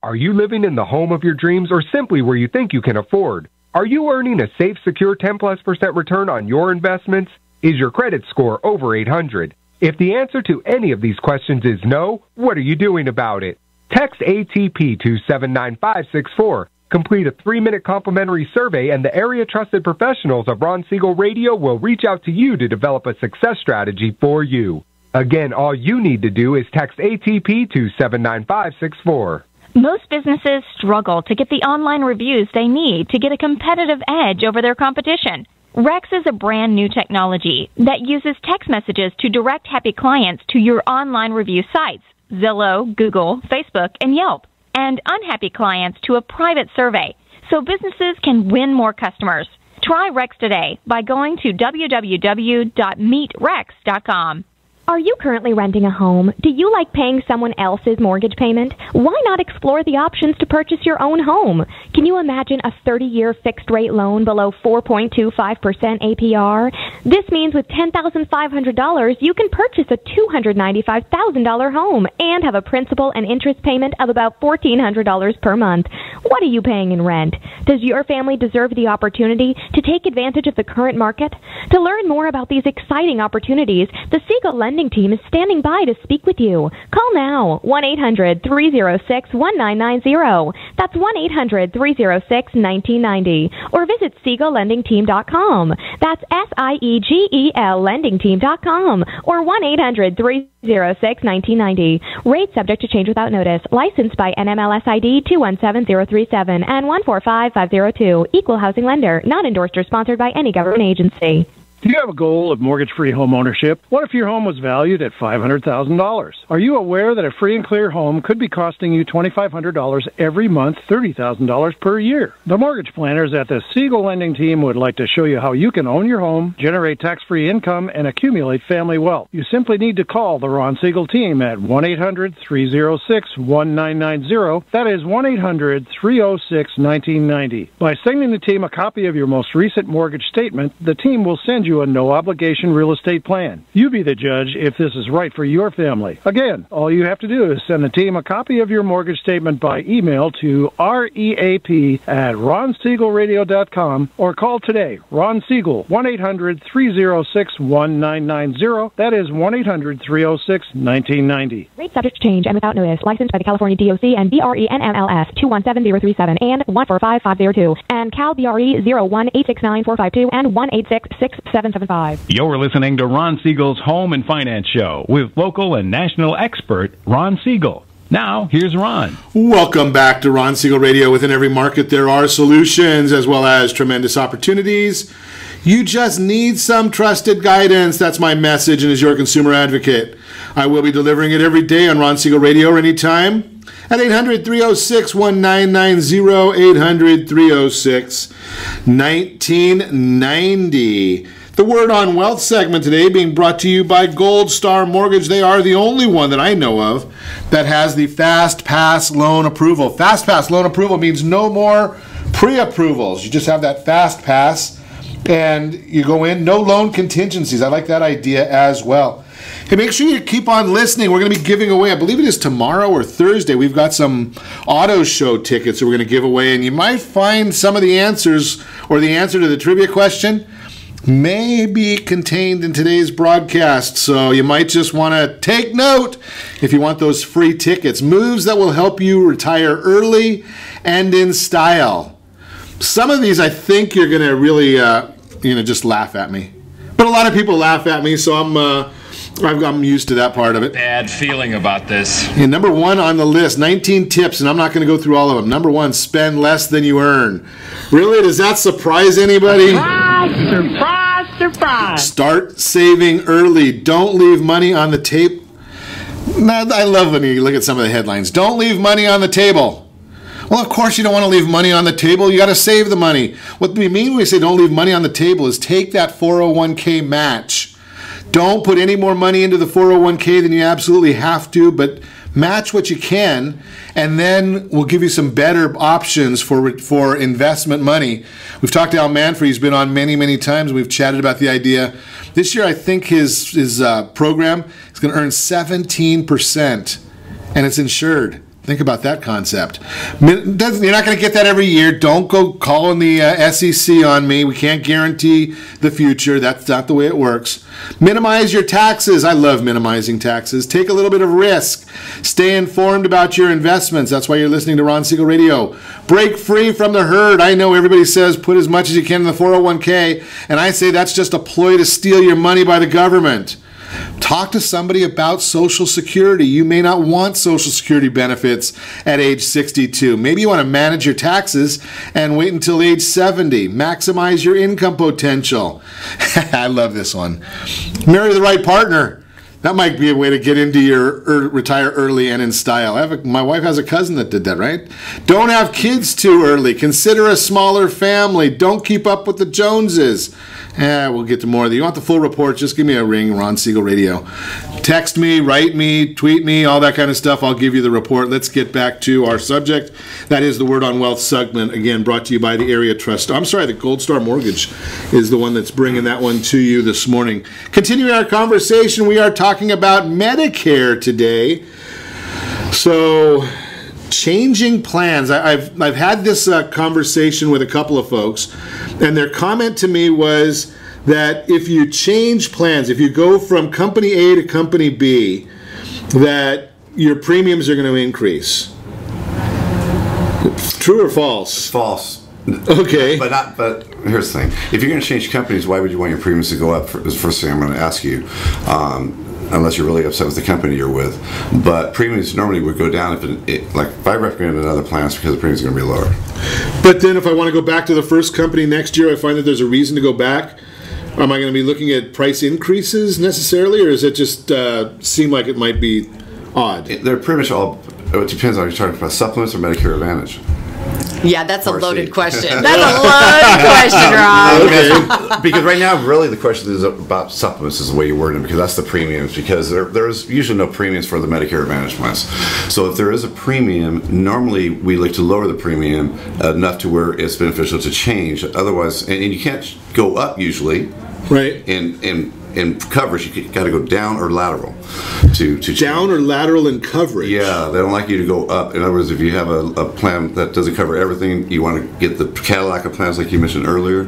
Are you living in the home of your dreams, or simply where you think you can afford? Are you earning a safe, secure 10+% return on your investments? Is your credit score over 800? If the answer to any of these questions is no, what are you doing about it? Text ATP to 79564. Complete a 3-minute complimentary survey, and the area-trusted professionals of Ron Siegel Radio will reach out to you to develop a success strategy for you. Again, all you need to do is text ATP to 79564. Most businesses struggle to get the online reviews they need to get a competitive edge over their competition. Rex is a brand new technology that uses text messages to direct happy clients to your online review sites, Zillow, Google, Facebook, and Yelp, and unhappy clients to a private survey, so businesses can win more customers. Try Rex today by going to www.meetrex.com. Are you currently renting a home? Do you like paying someone else's mortgage payment? Why not explore the options to purchase your own home? Can you imagine a 30-year fixed-rate loan below 4.25% APR? This means with $10,500, you can purchase a $295,000 home and have a principal and interest payment of about $1,400 per month. What are you paying in rent? Does your family deserve the opportunity to take advantage of the current market? To learn more about these exciting opportunities, the Siegel Lending Team is standing by to speak with you. Call now, 1-800-306-1990. That's 1-800-306-1990. Or visit SiegelLendingTeam.com. That's SIEGEL LendingTeam.com. Or 1-800-306-1990. Rate subject to change without notice. Licensed by NMLS ID 217037 and 145502. Equal housing lender. Not endorsed or sponsored by any government agency. Do you have a goal of mortgage-free home ownership? What if your home was valued at $500,000? Are you aware that a free and clear home could be costing you $2,500 every month, $30,000 per year? The mortgage planners at the Siegel Lending Team would like to show you how you can own your home, generate tax-free income, and accumulate family wealth. You simply need to call the Ron Siegel Team at 1-800-306-1990. That is 1-800-306-1990. By sending the team a copy of your most recent mortgage statement, the team will send find you a no-obligation real estate plan. You be the judge if this is right for your family. Again, all you have to do is send the team a copy of your mortgage statement by email to reap@ronsiegelradio.com or call today. Ron Siegel, 1-800-306-1990. That is 1-800-306-1990. Rate subject to change and without notice. Licensed by the California DOC and BRENMLS 217037 and 145502 and Cal BRE 01869452 and 1866775. You're listening to Ron Siegel's Home and Finance Show with local and national expert Ron Siegel. Now, here's Ron. Welcome back to Ron Siegel Radio. Within every market, there are solutions as well as tremendous opportunities. You just need some trusted guidance. That's my message, and as your consumer advocate, I will be delivering it every day on Ron Siegel Radio or anytime at 800-306-1990, 800-306-1990. The Word on Wealth segment today being brought to you by Gold Star Mortgage. They are the only one that I know of that has the Fast Pass loan approval. Fast Pass loan approval means no more pre-approvals. You just have that Fast Pass and you go in, no loan contingencies. I like that idea as well. Hey, make sure you keep on listening. We're going to be giving away, I believe it is tomorrow or Thursday, we've got some auto show tickets that we're going to give away, and you might find some of the answers or the answer to the trivia question may be contained in today's broadcast, so you might just want to take note if you want those free tickets. Moves that will help you retire early and in style. Some of these I think you're going to really, just laugh at me. But a lot of people laugh at me, so I'm used to that part of it. Bad feeling about this. And number one on the list, 19 tips, and I'm not going to go through all of them. Number one, spend less than you earn. Really? Does that surprise anybody? Surprise, surprise. Start saving early. Don't leave money on the table. I love when you look at some of the headlines. Don't leave money on the table. Well, of course you don't want to leave money on the table. You got to save the money. What we mean when we say don't leave money on the table is take that 401k match. Don't put any more money into the 401k than you absolutely have to, but match what you can, and then we'll give you some better options for investment money. We've talked to Al Manfred. He's been on many, many times. We've chatted about the idea. This year, I think his program is going to earn 17%, and it's insured. Think about that concept. You're not going to get that every year. Don't go calling the SEC on me. We can't guarantee the future. That's not the way it works. Minimize your taxes. I love minimizing taxes. Take a little bit of risk. Stay informed about your investments. That's why you're listening to Ron Siegel Radio. Break free from the herd. I know everybody says put as much as you can in the 401k, and I say that's just a ploy to steal your money by the government. Talk to somebody about Social Security. You may not want Social Security benefits at age 62. Maybe you want to manage your taxes and wait until age 70. Maximize your income potential. I love this one. Marry the right partner. That might be a way to get into your retire early and in style. My wife has a cousin that did that, right? Don't have kids too early. Consider a smaller family. Don't keep up with the Joneses. We'll get to more of that. You want the full report, just give me a ring, Ron Siegel Radio. Text me, write me, tweet me, all that kind of stuff. I'll give you the report. Let's get back to our subject. That is the Word on Wealth segment, again, brought to you by the Area Trust. The Gold Star Mortgage is the one that's bringing that one to you this morning. Continuing our conversation, we are talking about Medicare today. So, changing plans. I've had this conversation with a couple of folks, and their comment to me was that if you change plans, if you go from company A to company B, that your premiums are going to increase. True or false? False. Okay. But here's the thing. If you're going to change companies, why would you want your premiums to go up? Is the first thing I'm going to ask you. Unless you're really upset with the company you're with. But premiums normally would go down if I recommend another plan, it's because the premiums are going to be lower. But then if I want to go back to the first company next year, I find that there's a reason to go back. Am I going to be looking at price increases necessarily, or does it just seem like it might be odd? They're pretty much all, it depends on if you're talking about supplements or Medicare Advantage. Yeah, that's a loaded question. That's a loaded question, Ron. Okay. Because right now, really, the question is about supplements is the way you word it, because that's the premiums, because there's usually no premiums for the Medicare Advantage plans. So if there is a premium, normally we like to lower the premium enough to where it's beneficial to change. Otherwise, and you can't go up usually Right. In coverage, you got to go down or lateral to down or lateral in coverage. Yeah, they don't like you to go up. In other words, if you have a plan that doesn't cover everything, you want to get the Cadillac of plans like you mentioned earlier.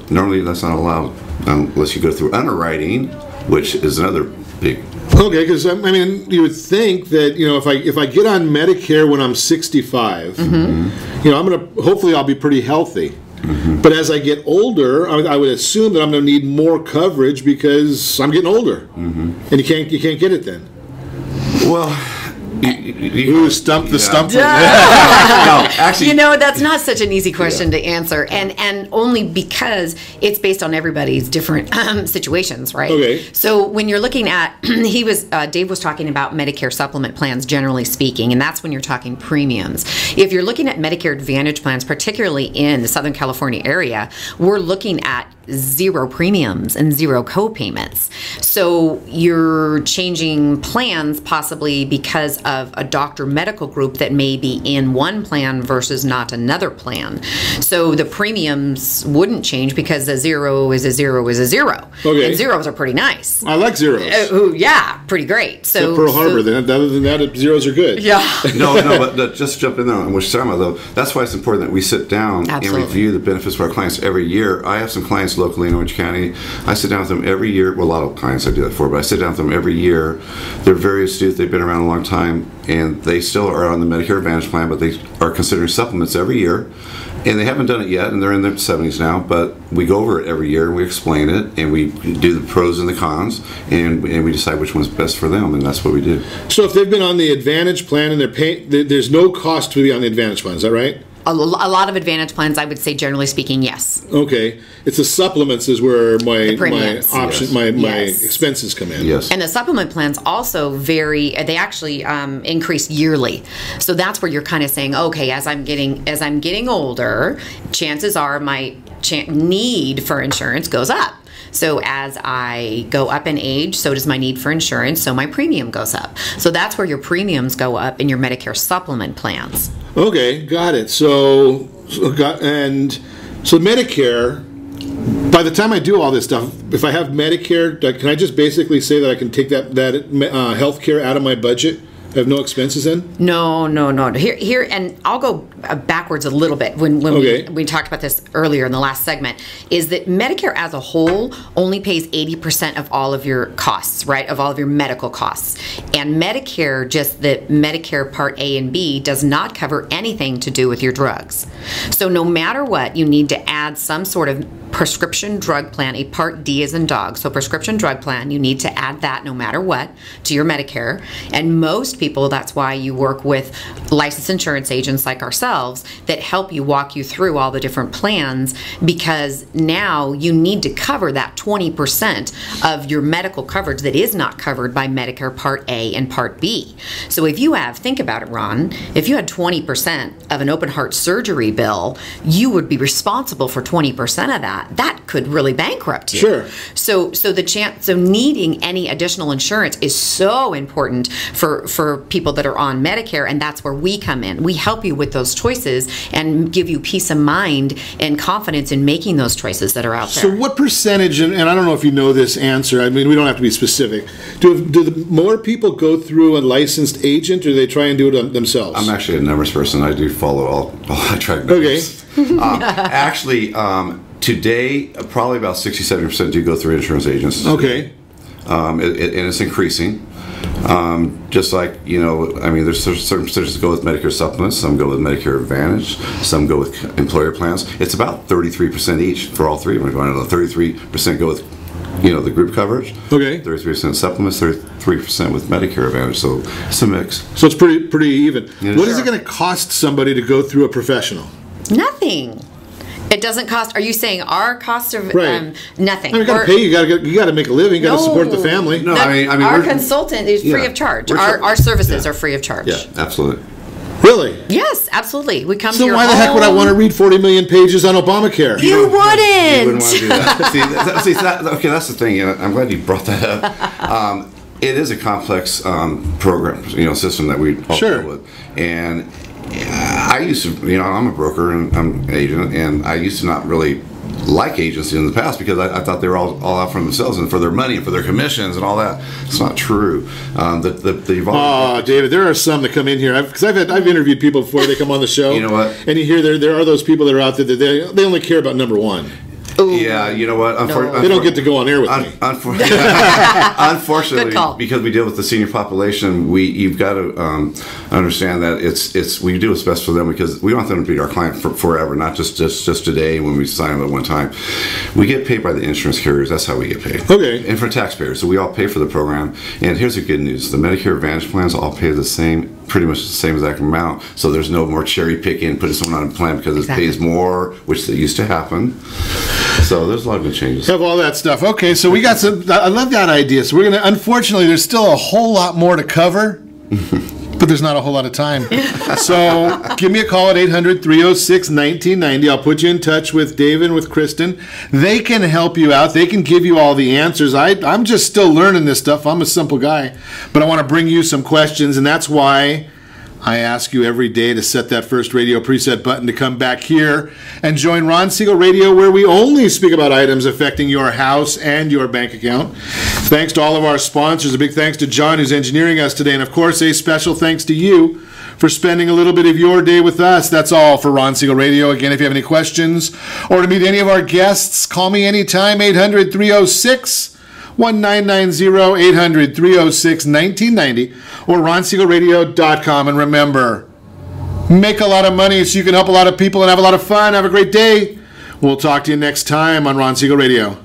Normally, that's not allowed unless you go through underwriting, which is another big. Okay, because I mean, you would think that if I get on Medicare when I'm 65, hopefully I'll be pretty healthy. Mm-hmm. But as I get older, I would assume that I'm going to need more coverage because I'm getting older, and you can't get it then. Well, you stumped the stumper. No, actually, that's not such an easy question to answer, and only because it's based on everybody's different situations, right? Okay. So when you're looking at, Dave was talking about Medicare supplement plans, generally speaking, and that's when you're talking premiums. If you're looking at Medicare Advantage plans, particularly in the Southern California area, we're looking at 0 premiums and 0 co-payments. So you're changing plans possibly because of a doctor medical group that may be in one plan versus not another plan. So the premiums wouldn't change because a 0 is a 0 is a 0. Okay. And zeros are pretty nice. I like zeros. Yeah, pretty great. So Pearl Harbor, other than that, zeros are good. Yeah. No, but just jump in there on what you're talking about, though. That's why it's important that we sit down and review the benefits for our clients every year. I have some clients locally in Orange County. I sit down with them every year. Well, a lot of clients I do that for, but I sit down with them every year. They're very astute. They've been around a long time, and they still are on the Medicare Advantage plan, but they are considering supplements every year. And they haven't done it yet, and they're in their 70s now, but we go over it every year, and we explain it, and we do the pros and the cons, and we decide which one's best for them, and that's what we do. So if they've been on the Advantage plan and they're paying, there's no cost to be on the Advantage plan, is that right? A lot of Advantage plans, I would say, generally speaking, yes. Okay, it's the supplements is where my Yes. my expenses come in. Yes, and the supplement plans also vary. They actually increase yearly, so that's where you're kind of saying, okay, as I'm getting older, chances are my need for insurance goes up. So as I go up in age, so does my need for insurance, so my premium goes up. So that's where your premiums go up in your Medicare supplement plans. Okay, got it. So Medicare, by the time I do all this stuff, if I have Medicare, can I just basically say that I can take that health care out of my budget? I have no expenses in? No. Here, and I'll go backwards a little bit. When we talked about this earlier in the last segment, is that Medicare as a whole only pays 80% of all of your costs, right? Of all of your medical costs. And Medicare, just the Medicare Part A and B, does not cover anything to do with your drugs. So no matter what, you need to add some sort of prescription drug plan, a Part D as in dog. So prescription drug plan, you need to add that no matter what to your Medicare. And most people, that's why you work with licensed insurance agents like ourselves that help you walk you through all the different plans, because now you need to cover that 20% of your medical coverage that is not covered by Medicare Part A and Part B. So if you have, think about it, Ron, if you had 20% of an open heart surgery bill, you would be responsible for 20% of that. That could really bankrupt you. Sure. So needing any additional insurance is so important for people that are on Medicare, and that's where we come in. We help you with those choices and give you peace of mind and confidence in making those choices that are out there. So what percentage, and I don't know if you know this answer, I mean, we don't have to be specific, do more people go through a licensed agent, or do they try and do it themselves? I'm actually a numbers person. I do follow all I track numbers. Okay. Actually, today, probably about 60-70% do go through insurance agents. Okay. And it's increasing. Just like, there's certain percentages that go with Medicare supplements, some go with Medicare Advantage, some go with employer plans. It's about 33% each for all three of them. 33% go with, the group coverage. Okay. 33% supplements, 33% with Medicare Advantage. So it's a mix. So it's pretty even. What is Sure. it going to cost somebody to go through a professional? Nothing. It doesn't cost. Are you saying our cost of nothing? I mean, you got to pay. You got to make a living. You got to support the family. No, I mean, our consultant is free of charge. Our services are free of charge. Yeah, absolutely. Really? Yes, absolutely. We come to So your why the heck would I want to read 40 million pages on Obamacare? You wouldn't. You wouldn't want to do that. Okay, that's the thing. I'm glad you brought that up. It is a complex program, system that we all deal with, and I used to, I'm a broker and I'm an agent, and I used to not really like agency in the past because I thought they were all out for themselves and for their money and for their commissions and all that. It's not true. David, there are some that come in here because I've interviewed people before they come on the show. You know what? And you hear there are those people that are out there that they only care about number one. Ooh, yeah, you know what? They don't get to go on air with me. Unfortunately, because we deal with the senior population, you've got to understand that we do what's best for them because we want them to be our client forever, not just today when we sign them at one time. We get paid by the insurance carriers. That's how we get paid. Okay. And for taxpayers, so we all pay for the program. And here's the good news: the Medicare Advantage plans all pay the same. Pretty much the same exact amount, so there's no more cherry picking, putting someone on a plan because it pays more, which used to happen. So there's a lot of good changes. Have all that stuff. Okay, so we got some. I love that idea. So we're gonna. Unfortunately, there's still a whole lot more to cover, but there's not a whole lot of time. So give me a call at 800-306-1990. I'll put you in touch with David and with Kristin. They can help you out. They can give you all the answers. I'm just still learning this stuff. I'm a simple guy, but I want to bring you some questions, and that's why I ask you every day to set that first radio preset button to come back here and join Ron Siegel Radio, where we only speak about items affecting your house and your bank account. Thanks to all of our sponsors. A big thanks to John, who's engineering us today. And, of course, a special thanks to you for spending a little bit of your day with us. That's all for Ron Siegel Radio. Again, if you have any questions or to meet any of our guests, call me anytime, 800-306-1990, 800-306-1990, or ronsiegelradio.com. And remember, make a lot of money so you can help a lot of people and have a lot of fun. Have a great day. We'll talk to you next time on Ron Siegel Radio.